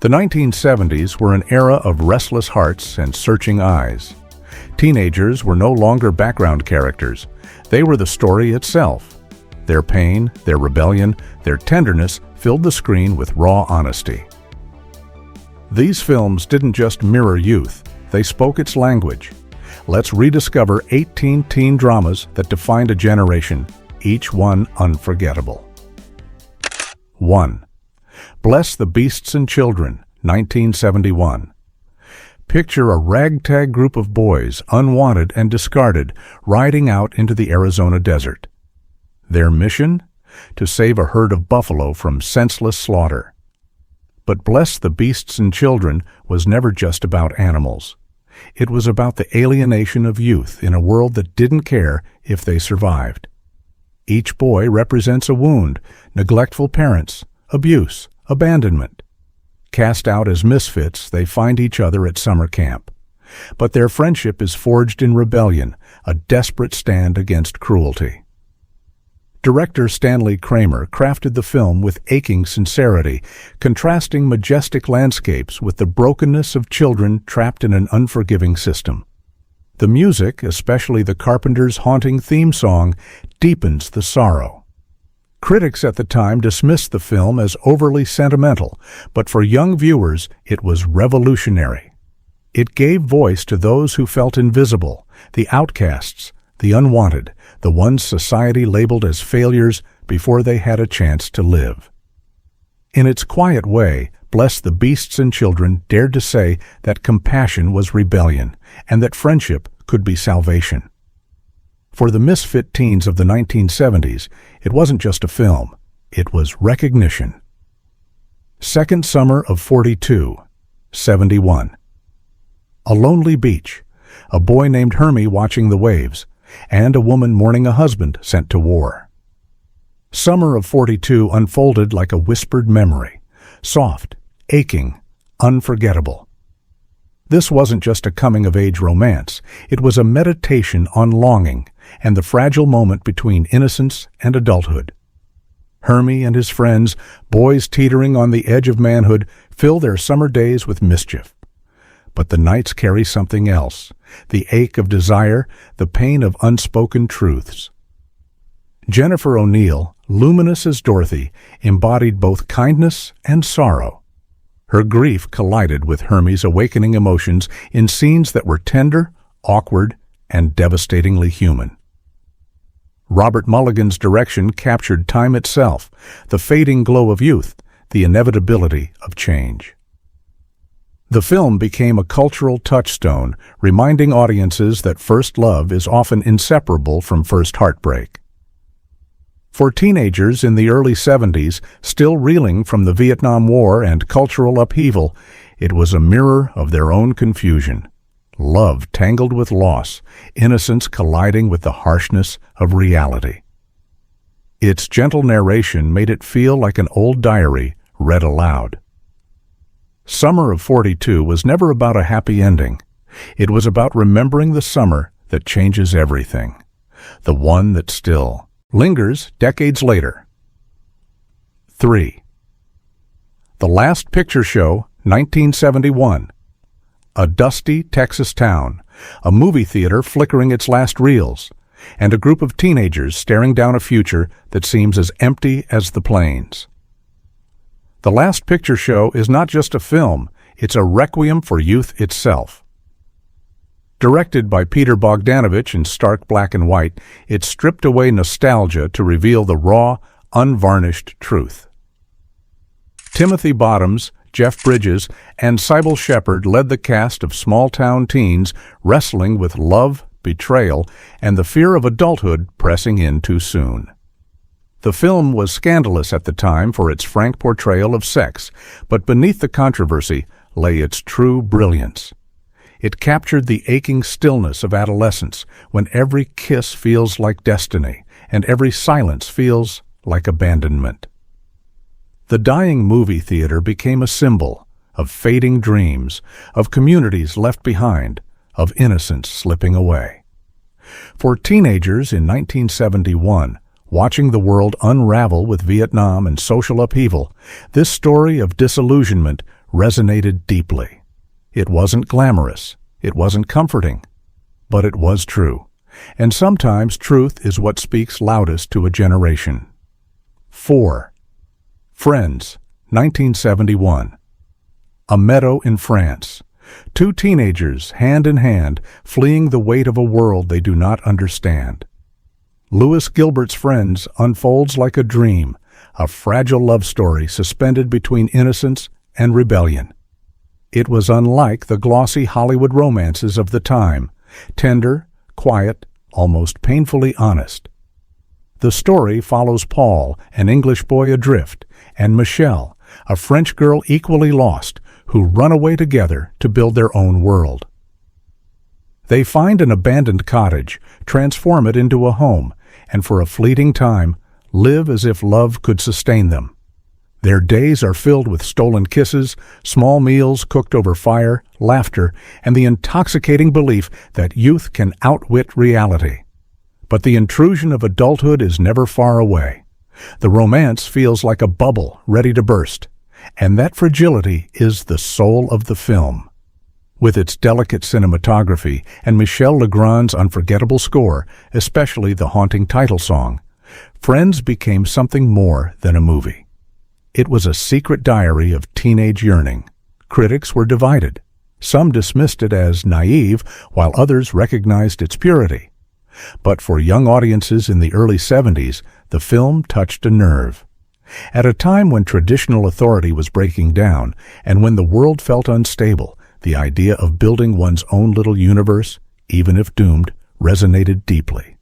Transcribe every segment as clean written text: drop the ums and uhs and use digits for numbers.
The 1970s were an era of restless hearts and searching eyes. Teenagers were no longer background characters. They were the story itself. Their pain, their rebellion, their tenderness filled the screen with raw honesty. These films didn't just mirror youth, they spoke its language. Let's rediscover 18 teen dramas that defined a generation, each one unforgettable. 1. Bless the Beasts and Children, 1971. Picture a ragtag group of boys, unwanted and discarded, riding out into the Arizona desert. Their mission? To save a herd of buffalo from senseless slaughter. But Bless the Beasts and Children was never just about animals. It was about the alienation of youth in a world that didn't care if they survived. Each boy represents a wound, neglectful parents, abuse, abandonment. Cast out as misfits, they find each other at summer camp. But their friendship is forged in rebellion, a desperate stand against cruelty. Director Stanley Kramer crafted the film with aching sincerity, contrasting majestic landscapes with the brokenness of children trapped in an unforgiving system. The music, especially the Carpenters' haunting theme song, deepens the sorrow. Critics at the time dismissed the film as overly sentimental, but for young viewers, it was revolutionary. It gave voice to those who felt invisible, the outcasts, the unwanted, the ones society labeled as failures before they had a chance to live. In its quiet way, Bless the Beasts and Children dared to say that compassion was rebellion, and that friendship could be salvation. For the misfit teens of the 1970s, it wasn't just a film, it was recognition. Second Summer of 42, 71. A lonely beach, a boy named Hermie watching the waves, and a woman mourning a husband sent to war. Summer of 42 unfolded like a whispered memory, soft, aching, unforgettable. This wasn't just a coming-of-age romance, it was a meditation on longing and the fragile moment between innocence and adulthood. Hermie and his friends, boys teetering on the edge of manhood, fill their summer days with mischief. But the nights carry something else, the ache of desire, the pain of unspoken truths. Jennifer O'Neill, luminous as Dorothy, embodied both kindness and sorrow. Her grief collided with Hermie's awakening emotions in scenes that were tender, awkward, and devastatingly human. Robert Mulligan's direction captured time itself, the fading glow of youth, the inevitability of change. The film became a cultural touchstone, reminding audiences that first love is often inseparable from first heartbreak. For teenagers in the early 70s, still reeling from the Vietnam War and cultural upheaval, it was a mirror of their own confusion. Love tangled with loss, innocence colliding with the harshness of reality. Its gentle narration made it feel like an old diary read aloud. Summer of 42 was never about a happy ending. It was about remembering the summer that changes everything, the one that still lingers decades later. 3. The Last Picture Show, 1971. A dusty Texas town, a movie theater flickering its last reels, and a group of teenagers staring down a future that seems as empty as the plains. The Last Picture Show is not just a film, it's a requiem for youth itself. Directed by Peter Bogdanovich in stark black and white, it stripped away nostalgia to reveal the raw, unvarnished truth. Timothy Bottoms, Jeff Bridges, and Sybil Shepherd led the cast of small-town teens wrestling with love, betrayal, and the fear of adulthood pressing in too soon. The film was scandalous at the time for its frank portrayal of sex, but beneath the controversy lay its true brilliance. It captured the aching stillness of adolescence, when every kiss feels like destiny, and every silence feels like abandonment. The dying movie theater became a symbol of fading dreams, of communities left behind, of innocence slipping away. For teenagers in 1971, watching the world unravel with Vietnam and social upheaval, this story of disillusionment resonated deeply. It wasn't glamorous, it wasn't comforting, but it was true. And sometimes truth is what speaks loudest to a generation. 4. Friends, 1971. A meadow in France. Two teenagers, hand in hand, fleeing the weight of a world they do not understand. Louis Gilbert's Friends unfolds like a dream, a fragile love story suspended between innocence and rebellion. It was unlike the glossy Hollywood romances of the time, tender, quiet, almost painfully honest. The story follows Paul, an English boy adrift, and Michelle, a French girl equally lost, who run away together to build their own world. They find an abandoned cottage, transform it into a home, and for a fleeting time, live as if love could sustain them. Their days are filled with stolen kisses, small meals cooked over fire, laughter, and the intoxicating belief that youth can outwit reality. But the intrusion of adulthood is never far away. The romance feels like a bubble ready to burst, and that fragility is the soul of the film. With its delicate cinematography and Michel Legrand's unforgettable score, especially the haunting title song, Friends became something more than a movie. It was a secret diary of teenage yearning. Critics were divided. Some dismissed it as naive, while others recognized its purity. But for young audiences in the early 70s, the film touched a nerve. At a time when traditional authority was breaking down, and when the world felt unstable, the idea of building one's own little universe, even if doomed, resonated deeply.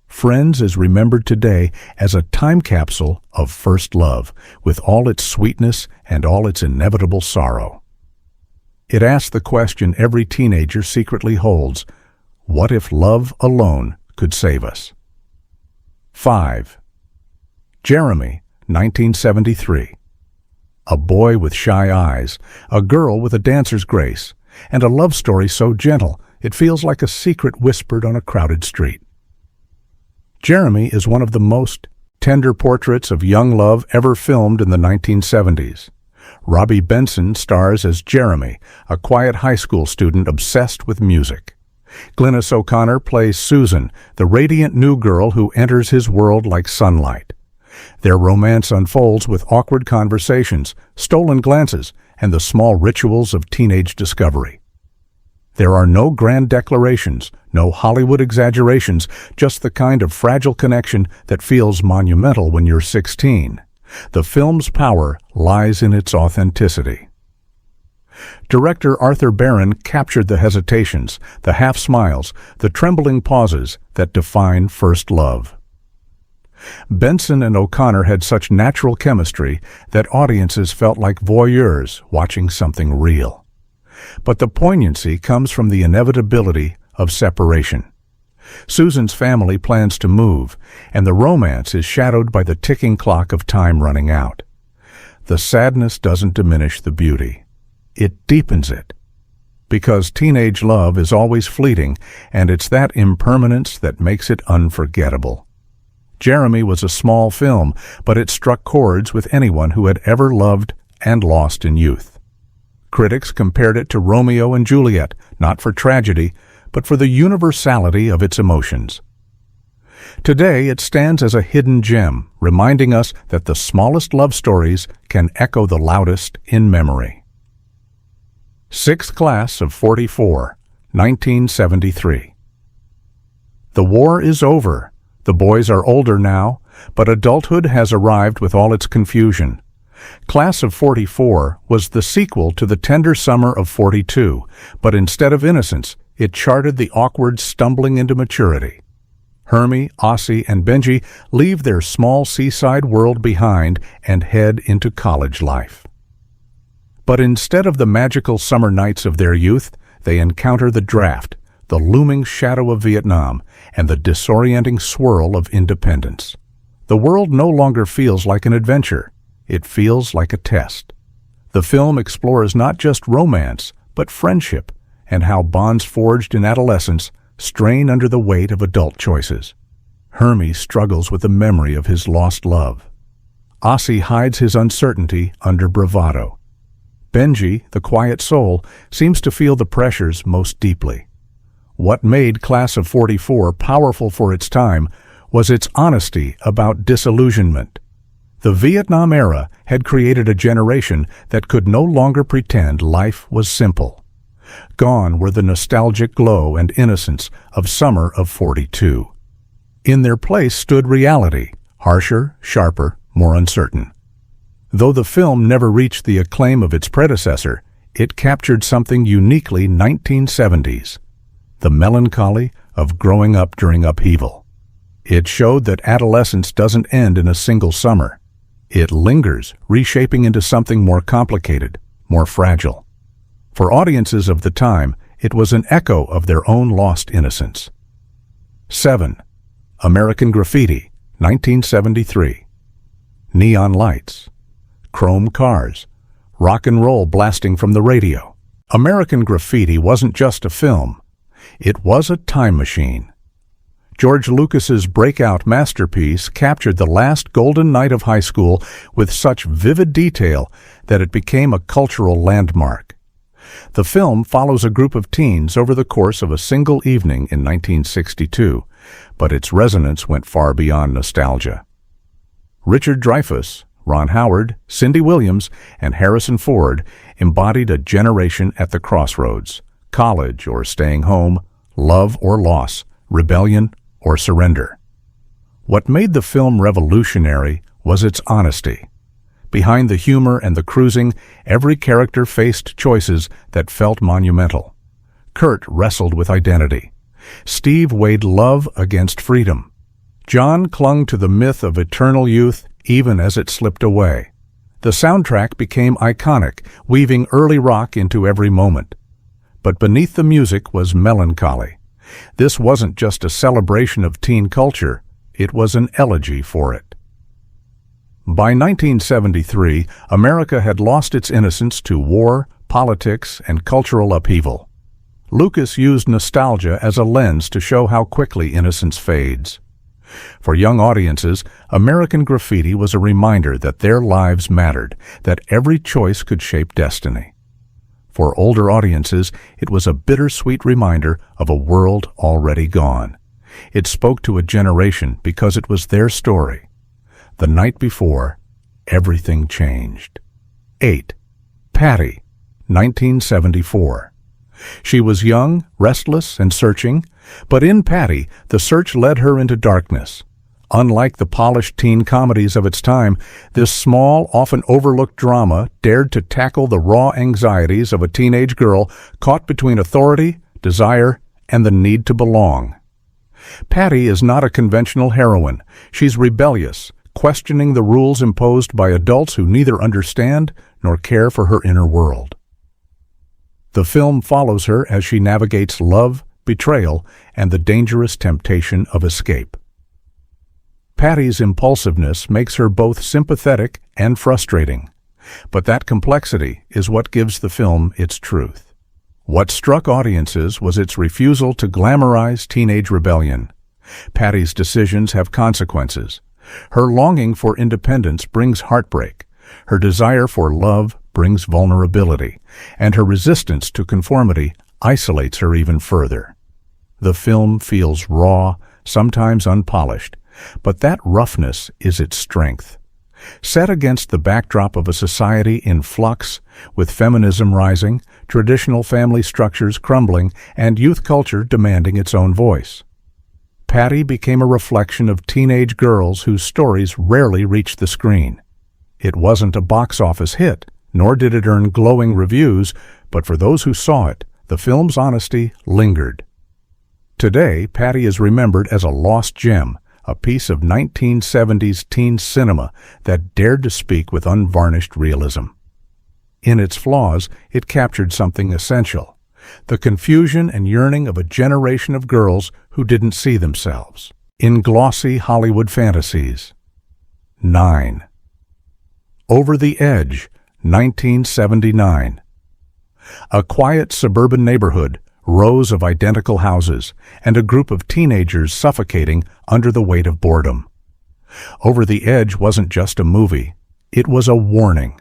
Friends is remembered today as a time capsule of first love, with all its sweetness and all its inevitable sorrow. It asks the question every teenager secretly holds: what if love alone could save us? 5. Jeremy, 1973. A boy with shy eyes, a girl with a dancer's grace, and a love story so gentle it feels like a secret whispered on a crowded street. Jeremy is one of the most tender portraits of young love ever filmed in the 1970s. Robbie Benson stars as Jeremy, a quiet high school student obsessed with music. Glynis O'Connor plays Susan, the radiant new girl who enters his world like sunlight. Their romance unfolds with awkward conversations, stolen glances, and the small rituals of teenage discovery. There are no grand declarations, no Hollywood exaggerations, just the kind of fragile connection that feels monumental when you're 16. The film's power lies in its authenticity. Director Arthur Baron captured the hesitations, the half-smiles, the trembling pauses that define first love. Benson and O'Connor had such natural chemistry that audiences felt like voyeurs watching something real. But the poignancy comes from the inevitability of separation. Susan's family plans to move, and the romance is shadowed by the ticking clock of time running out. The sadness doesn't diminish the beauty. It deepens it. Because teenage love is always fleeting, and it's that impermanence that makes it unforgettable. Jeremy was a small film, but it struck chords with anyone who had ever loved and lost in youth. Critics compared it to Romeo and Juliet, not for tragedy, but for the universality of its emotions. Today, it stands as a hidden gem, reminding us that the smallest love stories can echo the loudest in memory. Sixth Class of 44, 1973. The war is over. The boys are older now, but adulthood has arrived with all its confusion. Class of 44 was the sequel to the tender summer of 42, but instead of innocence, it charted the awkward stumbling into maturity. Hermie, Ossie, and Benji leave their small seaside world behind and head into college life. But instead of the magical summer nights of their youth, they encounter the draft, the looming shadow of Vietnam, and the disorienting swirl of independence. The world no longer feels like an adventure. It feels like a test. The film explores not just romance, but friendship, and how bonds forged in adolescence strain under the weight of adult choices. Hermie struggles with the memory of his lost love. Ossie hides his uncertainty under bravado. Benji, the quiet soul, seems to feel the pressures most deeply. What made Class of 44 powerful for its time was its honesty about disillusionment. The Vietnam era had created a generation that could no longer pretend life was simple. Gone were the nostalgic glow and innocence of summer of 42. In their place stood reality, harsher, sharper, more uncertain. Though the film never reached the acclaim of its predecessor, it captured something uniquely 1970s, the melancholy of growing up during upheaval. It showed that adolescence doesn't end in a single summer. It lingers, reshaping into something more complicated, more fragile. For audiences of the time, it was an echo of their own lost innocence. 7. American Graffiti, 1973. Neon lights, chrome cars, rock and roll blasting from the radio. American Graffiti wasn't just a film. It was a time machine. George Lucas's breakout masterpiece captured the last golden night of high school with such vivid detail that it became a cultural landmark. The film follows a group of teens over the course of a single evening in 1962, but its resonance went far beyond nostalgia. Richard Dreyfuss, Ron Howard, Cindy Williams, and Harrison Ford embodied a generation at the crossroads: college or staying home, love or loss, rebellion or surrender. What made the film revolutionary was its honesty. Behind the humor and the cruising, every character faced choices that felt monumental. Kurt wrestled with identity. Steve weighed love against freedom. John clung to the myth of eternal youth even as it slipped away. The soundtrack became iconic, weaving early rock into every moment. But beneath the music was melancholy. This wasn't just a celebration of teen culture, it was an elegy for it. By 1973, America had lost its innocence to war, politics, and cultural upheaval. Lucas used nostalgia as a lens to show how quickly innocence fades. For young audiences, American Graffiti was a reminder that their lives mattered, that every choice could shape destiny. For older audiences, it was a bittersweet reminder of a world already gone. It spoke to a generation because it was their story. The night before, everything changed. 8. Patty, 1974. She was young, restless, and searching, but in Patty, the search led her into darkness. Unlike the polished teen comedies of its time, this small, often overlooked drama dared to tackle the raw anxieties of a teenage girl caught between authority, desire, and the need to belong. Patty is not a conventional heroine. She's rebellious, questioning the rules imposed by adults who neither understand nor care for her inner world. The film follows her as she navigates love, betrayal, and the dangerous temptation of escape. Patty's impulsiveness makes her both sympathetic and frustrating, but that complexity is what gives the film its truth. What struck audiences was its refusal to glamorize teenage rebellion. Patty's decisions have consequences. Her longing for independence brings heartbreak. Her desire for love brings vulnerability, and her resistance to conformity isolates her even further. The film feels raw, sometimes unpolished, but that roughness is its strength. Set against the backdrop of a society in flux, with feminism rising, traditional family structures crumbling, and youth culture demanding its own voice. Patty became a reflection of teenage girls whose stories rarely reached the screen. It wasn't a box office hit, nor did it earn glowing reviews, but for those who saw it, the film's honesty lingered. Today, Patty is remembered as a lost gem, a piece of 1970s teen cinema that dared to speak with unvarnished realism. In its flaws, it captured something essential: the confusion and yearning of a generation of girls who didn't see themselves in glossy Hollywood fantasies. 9. Over the Edge, 1979. A quiet suburban neighborhood, rows of identical houses, and a group of teenagers suffocating under the weight of boredom. Over the Edge wasn't just a movie, it was a warning.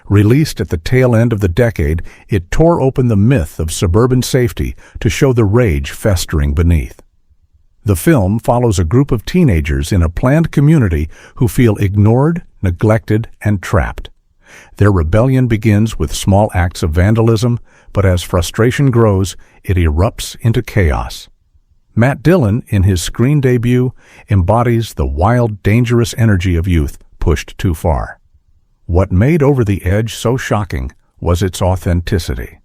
Released at the tail end of the decade, it tore open the myth of suburban safety to show the rage festering beneath. The film follows a group of teenagers in a planned community who feel ignored, neglected, and trapped. Their rebellion begins with small acts of vandalism, but as frustration grows, it erupts into chaos. Matt Dillon, in his screen debut, embodies the wild, dangerous energy of youth pushed too far. What made Over the Edge so shocking was its authenticity.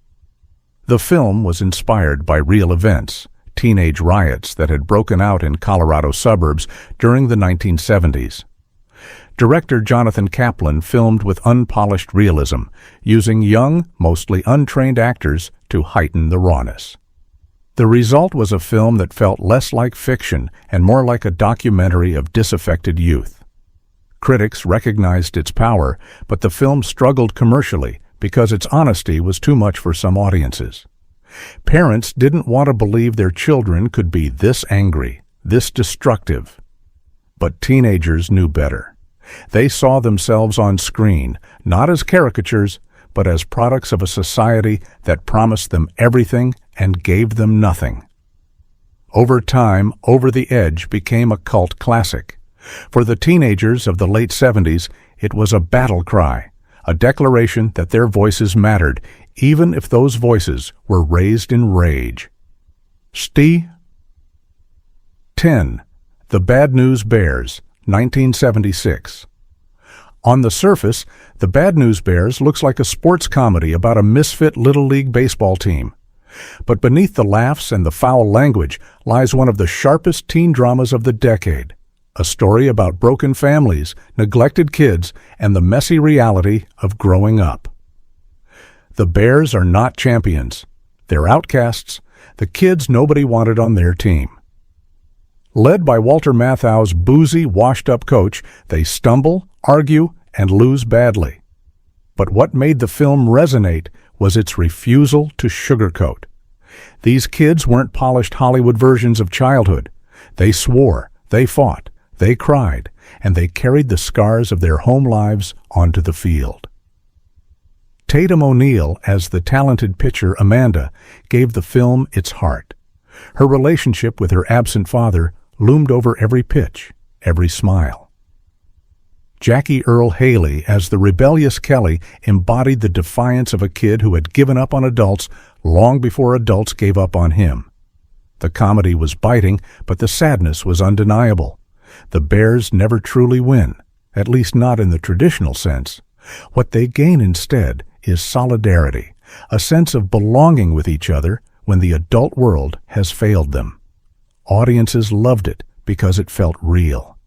The film was inspired by real events, teenage riots that had broken out in Colorado suburbs during the 1970s. Director Jonathan Kaplan filmed with unpolished realism, using young, mostly untrained actors to heighten the rawness. The result was a film that felt less like fiction and more like a documentary of disaffected youth. Critics recognized its power, but the film struggled commercially because its honesty was too much for some audiences. Parents didn't want to believe their children could be this angry, this destructive. But teenagers knew better. They saw themselves on screen, not as caricatures, but as products of a society that promised them everything and gave them nothing. Over time, Over the Edge became a cult classic. For the teenagers of the late 70s, it was a battle cry, a declaration that their voices mattered, even if those voices were raised in rage. 10. The Bad News Bears, 1976. On the surface, The Bad News Bears looks like a sports comedy about a misfit Little League baseball team. But beneath the laughs and the foul language lies one of the sharpest teen dramas of the decade, a story about broken families, neglected kids, and the messy reality of growing up. The Bears are not champions. They're outcasts, the kids nobody wanted on their team. Led by Walter Matthau's boozy, washed-up coach, they stumble, argue, and lose badly. But what made the film resonate was its refusal to sugarcoat. These kids weren't polished Hollywood versions of childhood. They swore, they fought, they cried, and they carried the scars of their home lives onto the field. Tatum O'Neal, as the talented pitcher Amanda, gave the film its heart. Her relationship with her absent father loomed over every pitch, every smile. Jackie Earle Haley, as the rebellious Kelly, embodied the defiance of a kid who had given up on adults long before adults gave up on him. The comedy was biting, but the sadness was undeniable. The Bears never truly win, at least not in the traditional sense. What they gain instead is solidarity, a sense of belonging with each other when the adult world has failed them. Audiences loved it because it felt real.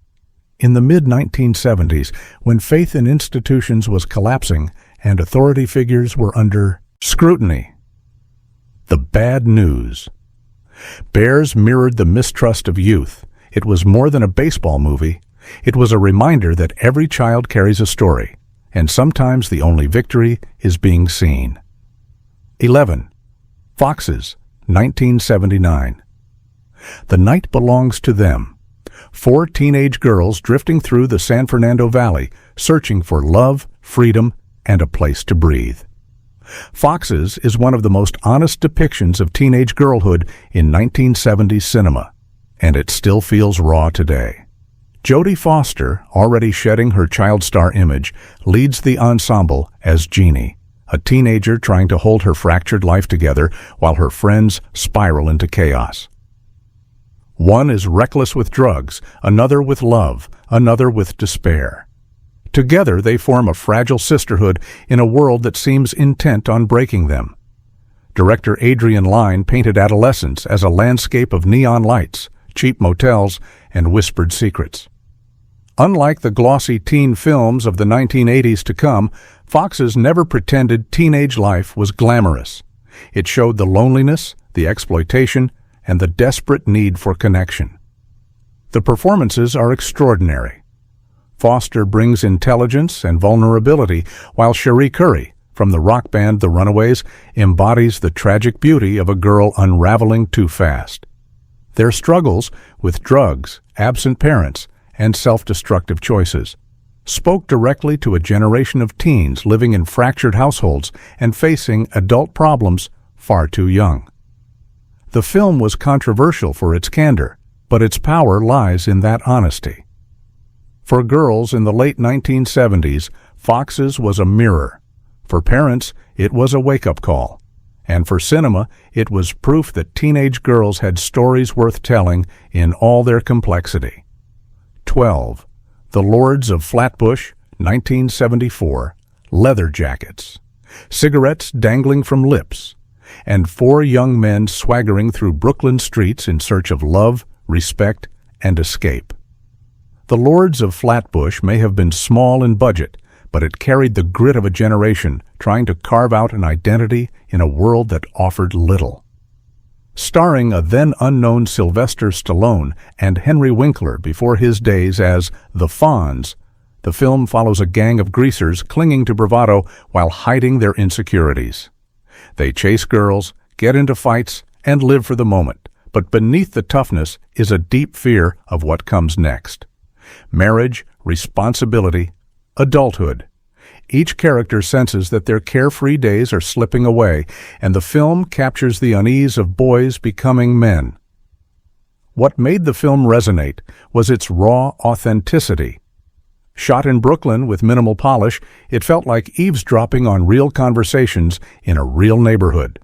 In the mid-1970s, when faith in institutions was collapsing and authority figures were under scrutiny, The Bad News. Bears mirrored the mistrust of youth. It was more than a baseball movie. It was a reminder that every child carries a story, and sometimes the only victory is being seen. 11. Foxes, 1979. The Night Belongs to Them. 4 teenage girls drifting through the San Fernando Valley, searching for love, freedom, and a place to breathe. Foxes is one of the most honest depictions of teenage girlhood in 1970s cinema, and it still feels raw today. Jodie Foster, already shedding her child star image, leads the ensemble as Jeannie, a teenager trying to hold her fractured life together while her friends spiral into chaos. One is reckless with drugs, another with love, another with despair. Together they form a fragile sisterhood in a world that seems intent on breaking them. Director Adrian Lyne painted adolescence as a landscape of neon lights, cheap motels, and whispered secrets. Unlike the glossy teen films of the 1980s to come, Foxes never pretended teenage life was glamorous. It showed the loneliness, the exploitation, and the desperate need for connection. The performances are extraordinary. Foster brings intelligence and vulnerability, while Cherie Curry, from the rock band The Runaways, embodies the tragic beauty of a girl unraveling too fast. Their struggles with drugs, absent parents, and self-destructive choices spoke directly to a generation of teens living in fractured households and facing adult problems far too young. The film was controversial for its candor, but its power lies in that honesty. For girls in the late 1970s, Fox's was a mirror. For parents, it was a wake-up call. And for cinema, it was proof that teenage girls had stories worth telling in all their complexity. 12. The Lords of Flatbush, 1974. Leather jackets. Cigarettes dangling from lips. And 4 young men swaggering through Brooklyn streets in search of love, respect, and escape. The Lords of Flatbush may have been small in budget, but it carried the grit of a generation trying to carve out an identity in a world that offered little. Starring a then-unknown Sylvester Stallone and Henry Winkler before his days as the Fonz, the film follows a gang of greasers clinging to bravado while hiding their insecurities. They chase girls, get into fights, and live for the moment, but beneath the toughness is a deep fear of what comes next. Marriage, responsibility, adulthood. Each character senses that their carefree days are slipping away, and the film captures the unease of boys becoming men. What made the film resonate was its raw authenticity. Shot in Brooklyn with minimal polish, it felt like eavesdropping on real conversations in a real neighborhood.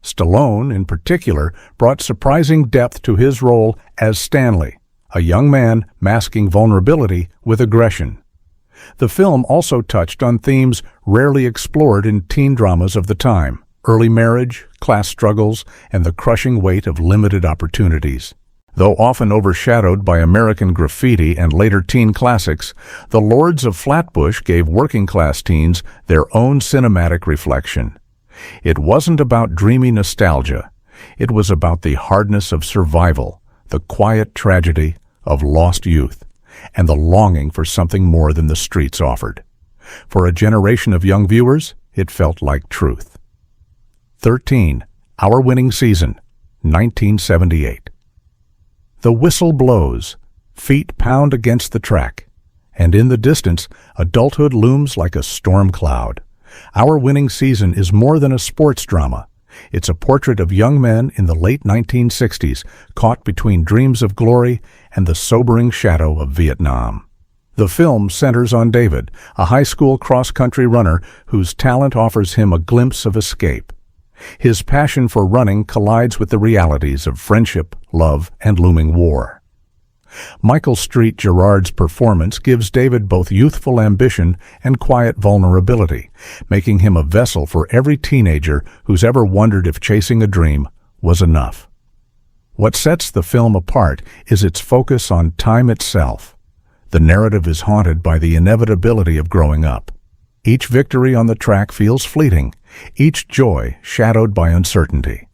Stallone, in particular, brought surprising depth to his role as Stanley, a young man masking vulnerability with aggression. The film also touched on themes rarely explored in teen dramas of the time: early marriage, class struggles, and the crushing weight of limited opportunities. Though often overshadowed by American Graffiti and later teen classics, The Lords of Flatbush gave working-class teens their own cinematic reflection. It wasn't about dreamy nostalgia. It was about the hardness of survival, the quiet tragedy of lost youth, and the longing for something more than the streets offered. For a generation of young viewers, it felt like truth. 13. Our Winning Season, 1978. The whistle blows, feet pound against the track, and in the distance, adulthood looms like a storm cloud. Our Winning Season is more than a sports drama. It's a portrait of young men in the late 1960s, caught between dreams of glory and the sobering shadow of Vietnam. The film centers on David, a high school cross-country runner whose talent offers him a glimpse of escape. His passion for running collides with the realities of friendship, love, and looming war. Michael Street Gerard's performance gives David both youthful ambition and quiet vulnerability, making him a vessel for every teenager who's ever wondered if chasing a dream was enough. What sets the film apart is its focus on time itself. The narrative is haunted by the inevitability of growing up. Each victory on the track feels fleeting, each joy shadowed by uncertainty.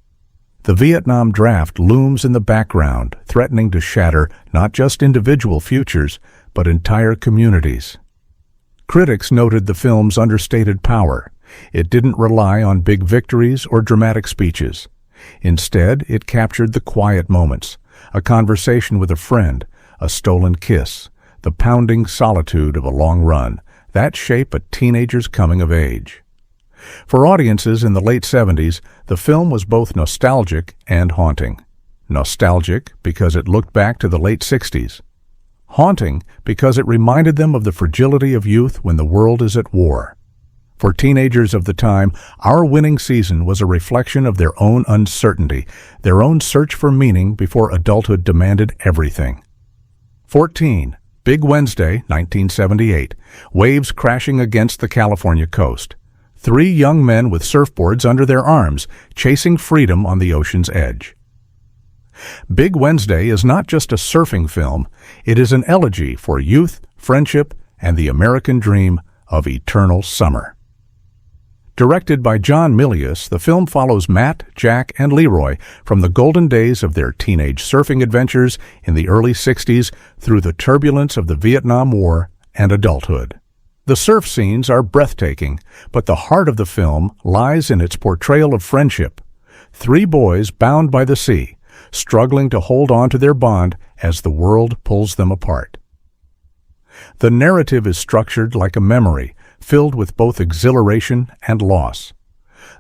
The Vietnam draft looms in the background, threatening to shatter not just individual futures, but entire communities. Critics noted the film's understated power. It didn't rely on big victories or dramatic speeches. Instead, it captured the quiet moments, a conversation with a friend, a stolen kiss, the pounding solitude of a long run, that shape a teenager's coming of age. For audiences in the late 70s, the film was both nostalgic and haunting. Nostalgic because it looked back to the late 60s. Haunting because it reminded them of the fragility of youth when the world is at war. For teenagers of the time, Our Winning Season was a reflection of their own uncertainty, their own search for meaning before adulthood demanded everything. 14. Big Wednesday, 1978. Waves crashing against the California coast. 3 young men with surfboards under their arms, chasing freedom on the ocean's edge. Big Wednesday is not just a surfing film, it is an elegy for youth, friendship, and the American dream of eternal summer. Directed by John Milius, the film follows Matt, Jack, and Leroy from the golden days of their teenage surfing adventures in the early 60s through the turbulence of the Vietnam War and adulthood. The surf scenes are breathtaking, but the heart of the film lies in its portrayal of friendship. 3 boys bound by the sea, struggling to hold on to their bond as the world pulls them apart. The narrative is structured like a memory, filled with both exhilaration and loss.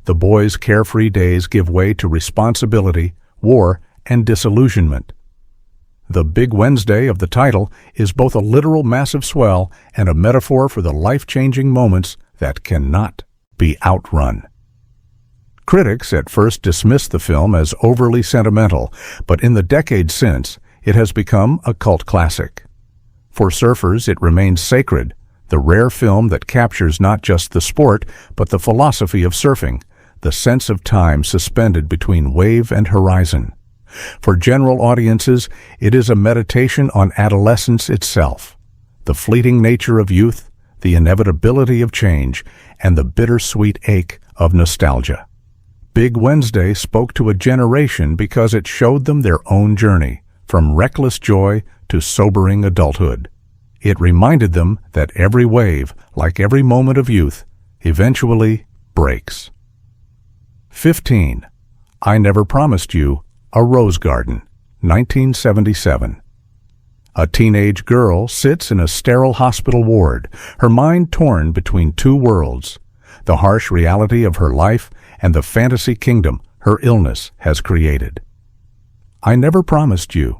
The boys' carefree days give way to responsibility, war, and disillusionment. The Big Wednesday of the title is both a literal massive swell and a metaphor for the life-changing moments that cannot be outrun. Critics at first dismissed the film as overly sentimental, but in the decades since, it has become a cult classic. For surfers, it remains sacred, the rare film that captures not just the sport, but the philosophy of surfing, the sense of time suspended between wave and horizon. For general audiences, it is a meditation on adolescence itself, the fleeting nature of youth, the inevitability of change, and the bittersweet ache of nostalgia. Big Wednesday spoke to a generation because it showed them their own journey, from reckless joy to sobering adulthood. It reminded them that every wave, like every moment of youth, eventually breaks. 15. I Never Promised You a Rose Garden, 1977. A teenage girl sits in a sterile hospital ward, her mind torn between two worlds, the harsh reality of her life and the fantasy kingdom her illness has created. I Never Promised You.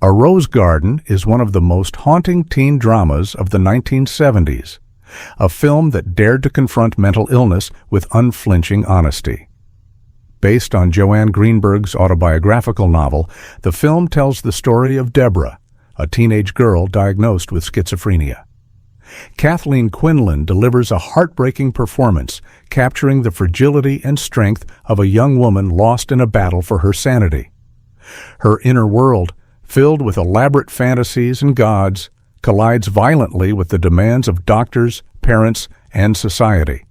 A Rose Garden is one of the most haunting teen dramas of the 1970s, a film that dared to confront mental illness with unflinching honesty. Based on Joanne Greenberg's autobiographical novel, the film tells the story of Deborah, a teenage girl diagnosed with schizophrenia. Kathleen Quinlan delivers a heartbreaking performance, capturing the fragility and strength of a young woman lost in a battle for her sanity. Her inner world, filled with elaborate fantasies and gods, collides violently with the demands of doctors, parents, and society.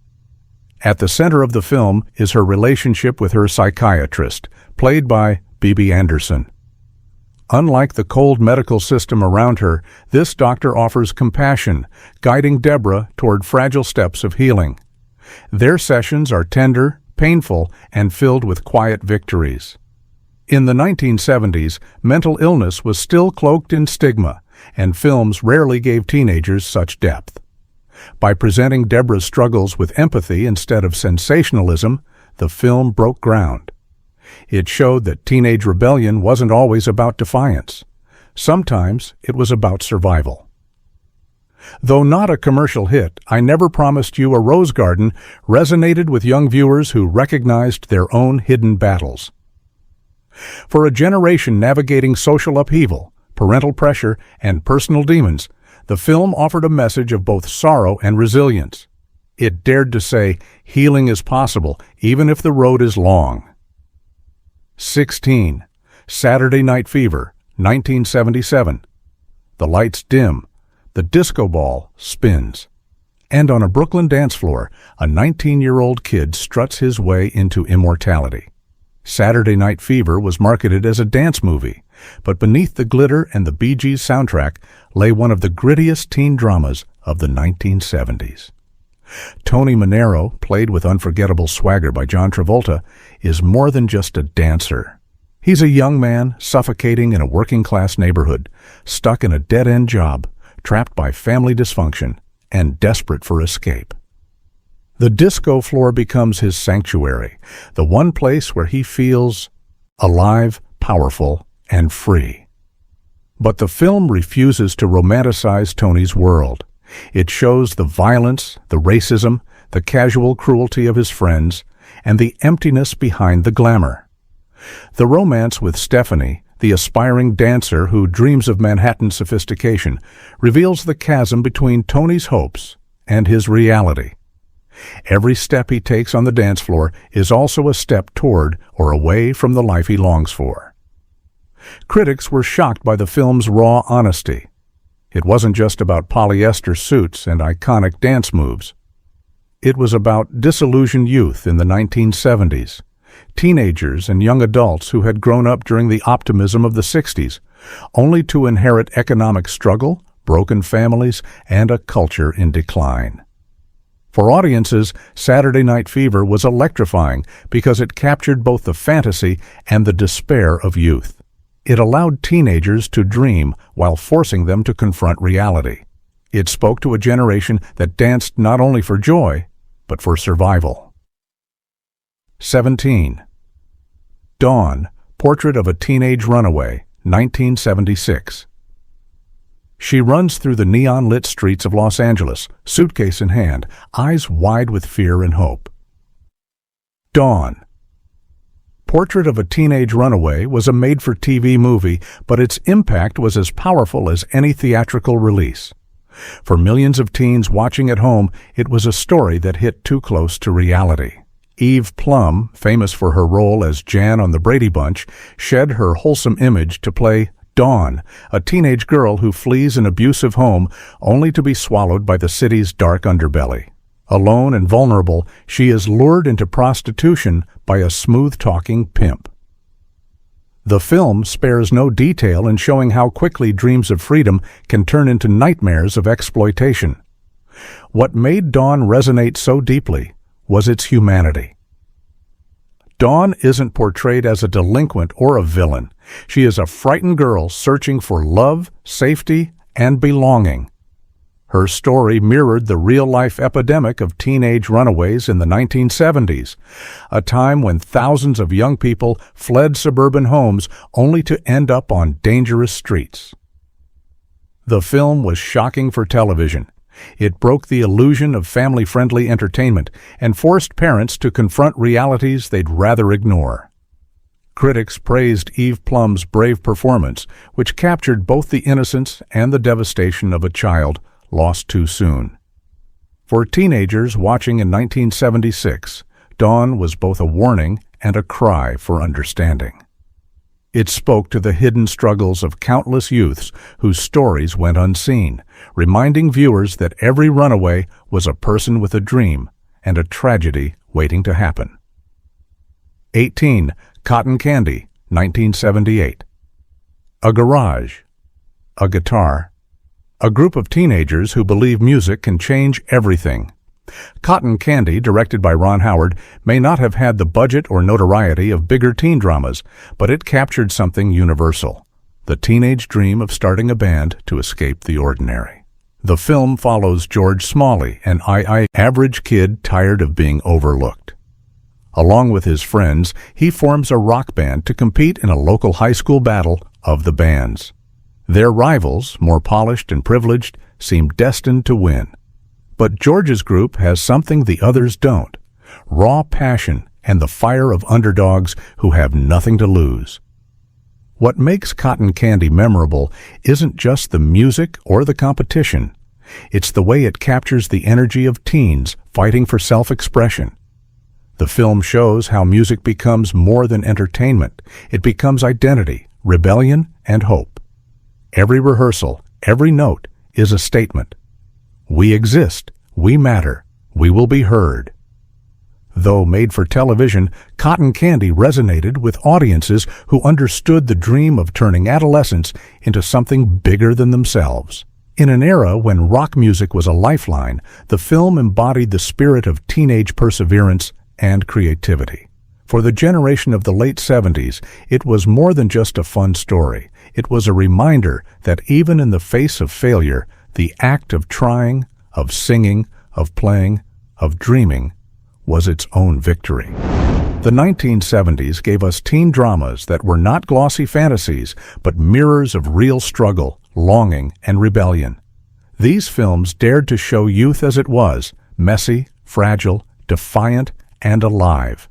At the center of the film is her relationship with her psychiatrist, played by Bibi Andersson. Unlike the cold medical system around her, this doctor offers compassion, guiding Deborah toward fragile steps of healing. Their sessions are tender, painful, and filled with quiet victories. In the 1970s, mental illness was still cloaked in stigma, and films rarely gave teenagers such depth. By presenting Deborah's struggles with empathy instead of sensationalism, the film broke ground. It showed that teenage rebellion wasn't always about defiance. Sometimes it was about survival. Though not a commercial hit, I Never Promised You a Rose Garden resonated with young viewers who recognized their own hidden battles. For a generation navigating social upheaval, parental pressure, and personal demons, the film offered a message of both sorrow and resilience. It dared to say, healing is possible, even if the road is long. 16. Saturday Night Fever, 1977. The lights dim, the disco ball spins, and on a Brooklyn dance floor, a 19-year-old kid struts his way into immortality. Saturday Night Fever was marketed as a dance movie, but beneath the glitter and the Bee Gees soundtrack lay one of the grittiest teen dramas of the 1970s. Tony Manero, played with unforgettable swagger by John Travolta, is more than just a dancer. He's a young man suffocating in a working-class neighborhood, stuck in a dead-end job, trapped by family dysfunction, and desperate for escape. The disco floor becomes his sanctuary, the one place where he feels alive, powerful, and free. But the film refuses to romanticize Tony's world. It shows the violence, the racism, the casual cruelty of his friends, and the emptiness behind the glamour. The romance with Stephanie, the aspiring dancer who dreams of Manhattan sophistication, reveals the chasm between Tony's hopes and his reality. Every step he takes on the dance floor is also a step toward or away from the life he longs for. Critics were shocked by the film's raw honesty. It wasn't just about polyester suits and iconic dance moves. It was about disillusioned youth in the 1970s, teenagers and young adults who had grown up during the optimism of the 60s, only to inherit economic struggle, broken families, and a culture in decline. For audiences, Saturday Night Fever was electrifying because it captured both the fantasy and the despair of youth. It allowed teenagers to dream while forcing them to confront reality. It spoke to a generation that danced not only for joy, but for survival. 17. Dawn, Portrait of a Teenage Runaway, 1976. She runs through the neon-lit streets of Los Angeles, suitcase in hand, eyes wide with fear and hope. Dawn. Portrait of a Teenage Runaway was a made-for-TV movie, but its impact was as powerful as any theatrical release. For millions of teens watching at home, it was a story that hit too close to reality. Eve Plumb, famous for her role as Jan on the Brady Bunch, shed her wholesome image to play Dawn, a teenage girl who flees an abusive home only to be swallowed by the city's dark underbelly. Alone and vulnerable, she is lured into prostitution by a smooth-talking pimp. The film spares no detail in showing how quickly dreams of freedom can turn into nightmares of exploitation. What made Dawn resonate so deeply was its humanity. Dawn isn't portrayed as a delinquent or a villain. She is a frightened girl searching for love, safety, and belonging. Her story mirrored the real-life epidemic of teenage runaways in the 1970s, a time when thousands of young people fled suburban homes only to end up on dangerous streets. The film was shocking for television. It broke the illusion of family-friendly entertainment and forced parents to confront realities they'd rather ignore. Critics praised Eve Plumb's brave performance, which captured both the innocence and the devastation of a child lost too soon. For teenagers watching in 1976, Dawn was both a warning and a cry for understanding. It spoke to the hidden struggles of countless youths whose stories went unseen, reminding viewers that every runaway was a person with a dream and a tragedy waiting to happen. 18. Cotton Candy, 1978. A garage, a guitar, a group of teenagers who believe music can change everything. Cotton Candy, directed by Ron Howard, may not have had the budget or notoriety of bigger teen dramas, but it captured something universal: the teenage dream of starting a band to escape the ordinary. The film follows George Smalley, an average kid tired of being overlooked. Along with his friends, he forms a rock band to compete in a local high school battle of the bands. Their rivals, more polished and privileged, seem destined to win. But George's group has something the others don't: raw passion and the fire of underdogs who have nothing to lose. What makes Cotton Candy memorable isn't just the music or the competition. It's the way it captures the energy of teens fighting for self-expression. The film shows how music becomes more than entertainment. It becomes identity, rebellion, and hope. Every rehearsal, every note, is a statement. We exist, we matter, we will be heard. Though made for television, Cotton Candy resonated with audiences who understood the dream of turning adolescence into something bigger than themselves. In an era when rock music was a lifeline, the film embodied the spirit of teenage perseverance and creativity. For the generation of the late 70s, it was more than just a fun story. It was a reminder that even in the face of failure, the act of trying, of singing, of playing, of dreaming was its own victory. The 1970s gave us teen dramas that were not glossy fantasies, but mirrors of real struggle, longing, and rebellion. These films dared to show youth as it was: messy, fragile, defiant, and alive.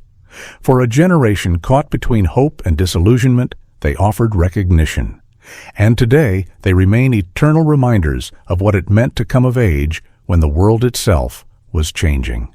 For a generation caught between hope and disillusionment, they offered recognition. And today, they remain eternal reminders of what it meant to come of age when the world itself was changing.